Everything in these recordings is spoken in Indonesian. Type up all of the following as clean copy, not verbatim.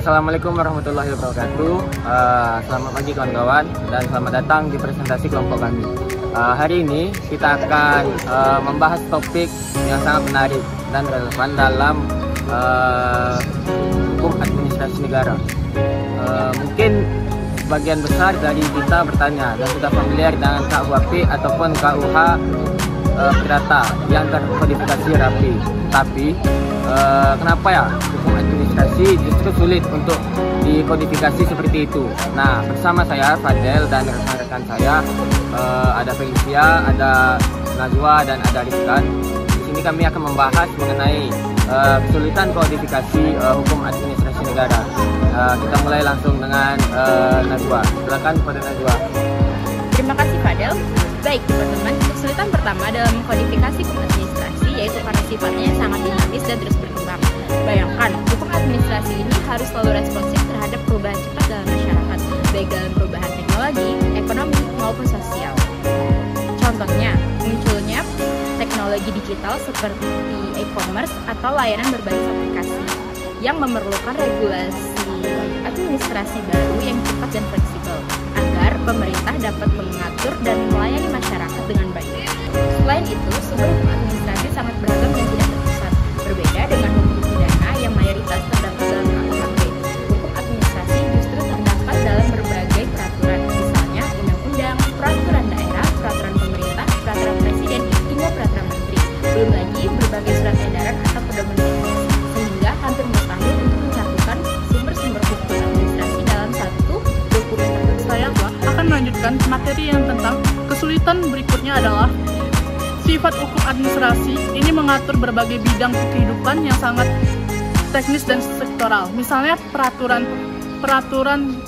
Assalamualaikum warahmatullahi wabarakatuh. Selamat pagi kawan-kawan dan selamat datang di presentasi kelompok kami. Hari ini kita akan membahas topik yang sangat menarik dan relevan dalam hukum administrasi negara. Mungkin sebagian besar dari kita bertanya dan sudah familiar dengan KUHP ataupun KUH Perdata yang terkodifikasi rapi. Tapi kenapa ya hukum administrasi justru sulit untuk dikodifikasi seperti itu? Nah, bersama saya Fadel dan rekan-rekan saya ada Felicia, ada Najwa dan ada Rizkan. Di sini kami akan membahas mengenai kesulitan kodifikasi hukum administrasi negara. Kita mulai langsung dengan Najwa. Silakan pada Najwa. Terima kasih Fadel. Baik teman-teman, kesulitan pertama dalam mengkodifikasi hukum administrasi yaitu karena sifatnya yang sangat dinamis dan terus berkembang. Bayangkan, hukum administrasi ini harus selalu responsif terhadap perubahan cepat dalam masyarakat, baik dalam perubahan teknologi, ekonomi, maupun sosial. Contohnya, munculnya teknologi digital seperti e-commerce atau layanan berbasis aplikasi yang memerlukan regulasi administrasi baru yang cepat dan fleksibel agar pemerintah dapat mengatur dan melayani masyarakat dengan baik. Selain itu, sumber hukum administrasi sangat beragam dan tidak terpusat, berbeda dengan hukum pidana yang mayoritas terdapat dalam KUHP. Hukum administrasi justru terdapat dalam berbagai peraturan, misalnya undang-undang, peraturan daerah, peraturan pemerintah, peraturan presiden, hingga peraturan menteri. Belum lagi berbagai surat edaran atau pedoman teknis, sehingga hampir mustahil untuk menyatukan sumber-sumber hukum administrasi dalam satu dokumen tertentu. Saya akan melanjutkan materi yang tentang kesulitan berikutnya adalah sifat hukum administrasi ini mengatur berbagai bidang kehidupan yang sangat teknis dan sektoral. Misalnya peraturan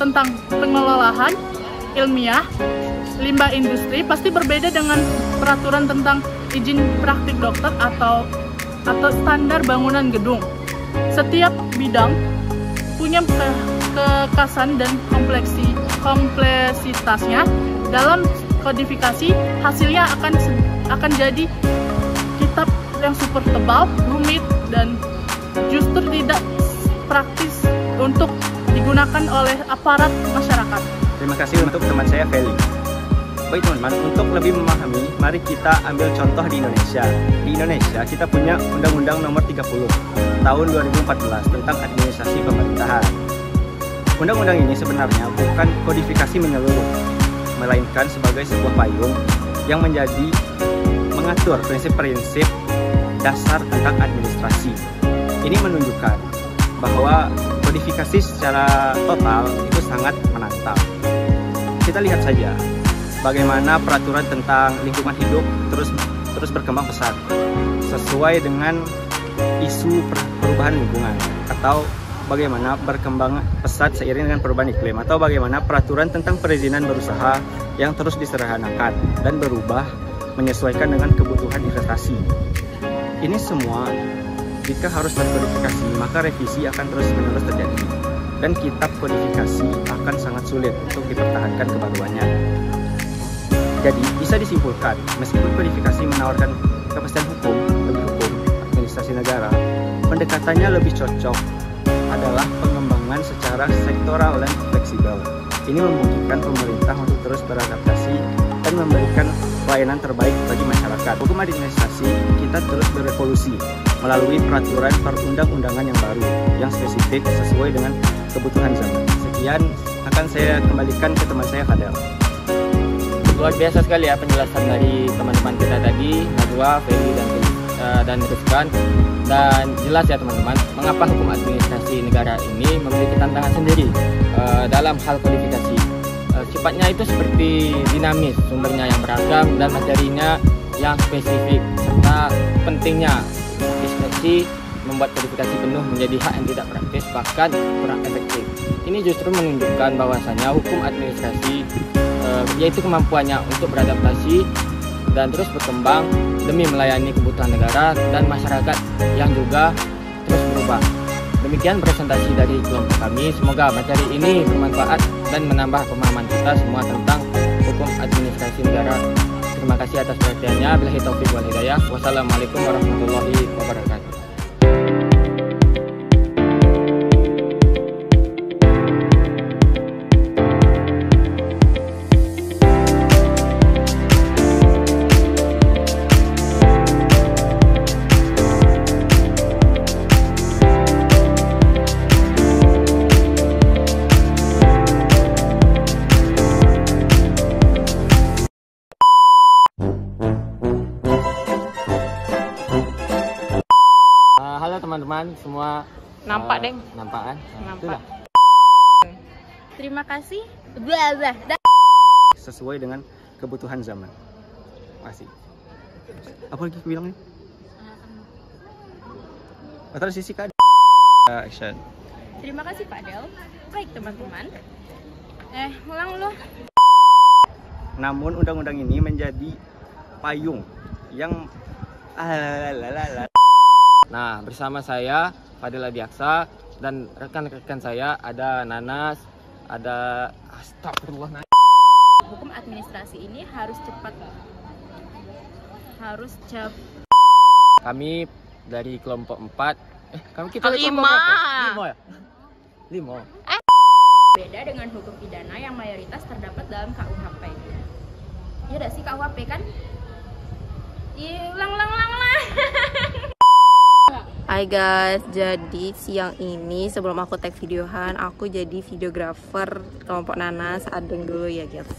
tentang pengelolaan ilmiah, limbah industri pasti berbeda dengan peraturan tentang izin praktik dokter atau standar bangunan gedung. Setiap bidang punya kekasan dan kompleksitasnya. Dalam kodifikasi hasilnya akan jadi kitab yang super tebal, rumit, dan justru tidak praktis untuk digunakan oleh aparat masyarakat. Terima kasih untuk teman saya Feli. Baik teman-teman, untuk lebih memahami, mari kita ambil contoh di Indonesia. Di Indonesia kita punya Undang-Undang Nomor 30 tahun 2014 tentang administrasi pemerintahan. Undang-undang ini sebenarnya bukan kodifikasi menyeluruh, melainkan sebagai sebuah payung yang mengatur prinsip-prinsip dasar tentang administrasi. Ini menunjukkan bahwa kodifikasi secara total itu sangat menantang. Kita lihat saja bagaimana peraturan tentang lingkungan hidup terus berkembang pesat sesuai dengan isu perubahan lingkungan, atau bagaimana berkembang pesat seiring dengan perubahan iklim, atau bagaimana peraturan tentang perizinan berusaha yang terus disederhanakan dan berubah menyesuaikan dengan kebutuhan investasi. Ini semua jika harus terkodifikasi, maka revisi akan terus-menerus terjadi dan kitab kodifikasi akan sangat sulit untuk dipertahankan kebaruannya. Jadi bisa disimpulkan, meskipun kodifikasi menawarkan kepastian hukum administrasi negara, pendekatannya lebih cocok adalah pengembangan secara sektoral dan fleksibel. Ini memungkinkan pemerintah untuk terus beradaptasi dan memberikan pelayanan terbaik bagi masyarakat. Hukum administrasi kita terus berevolusi melalui peraturan perundang-undangan yang baru yang spesifik sesuai dengan kebutuhan zaman. Sekian akan saya kembalikan ke teman saya Fadel. Luar biasa sekali ya penjelasan dari teman-teman kita tadi, Najwa, Feli, dan Rizkan. Dan jelas ya teman-teman, mengapa hukum administrasi negara ini memiliki tantangan sendiri dalam hal kodifikasi. Sifatnya itu seperti dinamis, sumbernya yang beragam dan materinya yang spesifik, serta pentingnya diskresi membuat kodifikasi penuh menjadi hak yang tidak praktis, bahkan kurang efektif. Ini justru menunjukkan bahwasanya hukum administrasi yaitu kemampuannya untuk beradaptasi dan terus berkembang demi melayani kebutuhan negara dan masyarakat yang juga terus berubah. Demikian presentasi dari kelompok kami. Semoga materi ini bermanfaat dan menambah pemahaman kita semua tentang hukum administrasi negara. Terima kasih atas perhatiannya. Billahi taufiq wal hidayah. Wassalamualaikum warahmatullahi wabarakatuh. teman-teman semua Nampak, Deng. Nampak kan? Nampak. Itulah. Terima kasih. Sesuai dengan kebutuhan zaman. Masih. Apa lagi aku bilang nih? Atau sisi kan? Action. Terima kasih Pak Del. Baik teman-teman. Ulang lu. Namun undang-undang ini menjadi payung yang Nah, bersama saya Fadil Adiaksa dan rekan-rekan saya ada Nanas, ada astagfirullah. Hukum administrasi ini harus cepat. Kami dari kelompok 4. Kita dari Lima. kelompok berapa? 5 ya? 5. Beda dengan hukum pidana yang mayoritas terdapat dalam KUHP. Ya udah sih KUHP kan? Ulang lah. Hai guys, jadi siang ini sebelum aku tag videohan, aku jadi videografer kelompok Nanas. Adeng dulu ya guys.